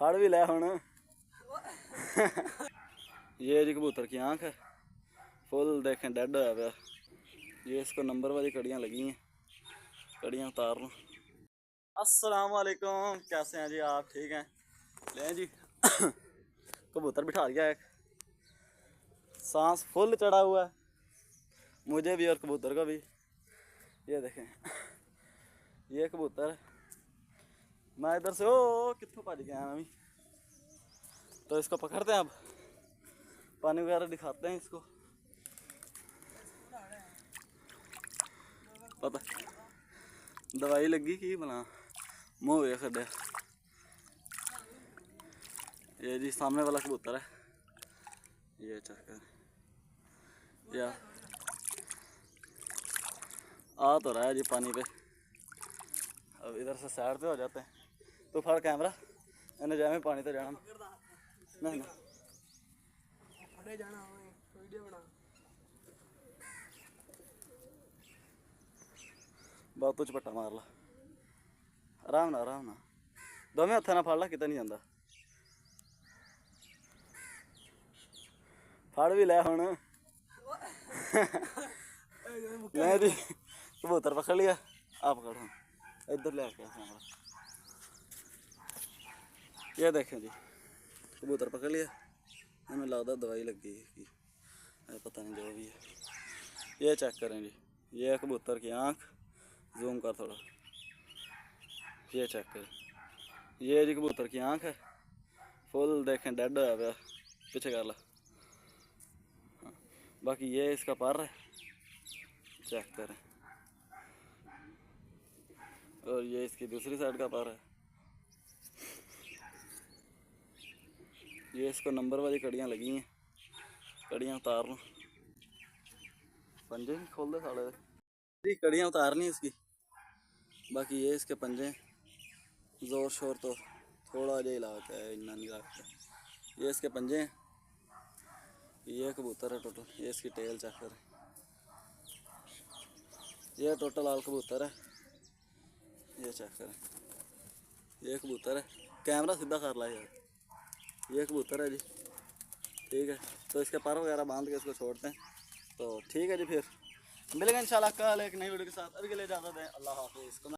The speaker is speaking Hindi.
फड़ भी लै हुण। ये जी कबूतर की आँख है, फुल देखें डेड होया पिया। ये इसको नंबर वाली कड़ियाँ लगी हैं, कड़ियाँ उतार लूँ। अस्सलाम वालेकुम, कैसे हैं जी आप? ठीक हैं? लें जी कबूतर बिठा दिया एक, सांस फुल चढ़ा हुआ है मुझे भी और कबूतर को भी। ये देखें ये कबूतर, मैं इधर से ओ कितों भज गया मैं भी। तो इसको पकड़ते हैं, अब पानी वगैरह दिखाते हैं इसको। पता दवाई लगी की बना मुँह वे खड्डे। ये जी सामने वाला कबूतर है, ये चक्कर या आ तो रहा है जी पानी पे। अब इधर से साइड पे हो जाते हैं। तो फड़ कैमरा, इन्हें जाए में पानी तो जाना नहीं बहुत कुछ पट्टा मार ला, आराम ना दोवें हत्थों ना फड़ ला, किते नहीं जाता। फड़ भी लै हुण। मैं जी कबूतर पकड़ लिया, आप पकड़ हुण इधर ले आके कैमरा। ये देखें जी कबूतर पकड़ लिया, हमें लगता दवाई लगी कि पता नहीं जो भी है। ये चेक करें जी, ये कबूतर की आँख, जूम कर थोड़ा, ये चेक करें। ये जी कबूतर की आँख है, फुल देखें डेड होया पिया, पीछे कर ला। बाकी ये इसका पर है, चेक करें। और ये इसकी दूसरी साइड का पर है। ये इसको नंबर वाली कड़ियाँ लगी हैं, कड़ियाँ उतार लूँ। पंजे नहीं खोल दे साले जी, कड़ियाँ उतारनी इसकी। बाकी ये इसके पंजे, ज़ोर शोर तो थोड़ा जा इलाका है, इतना नहीं लगता। ये इसके पंजे हैं, ये कबूतर है टोटल। ये इसकी टेल चेक करें, ये टोटल आल कबूतर है। ये चेक करें, ये कबूतर है, कैमरा सीधा कर ला यार। ये कबूतर है जी, ठीक है। तो इसके पर वगैरह बांध के इसको छोड़ते हैं। तो ठीक है जी, फिर मिलेंगे इंशाल्लाह कल एक नई वीडियो के साथ। अभी के लिए इजाज़त है, अल्लाह हाफ़िज़।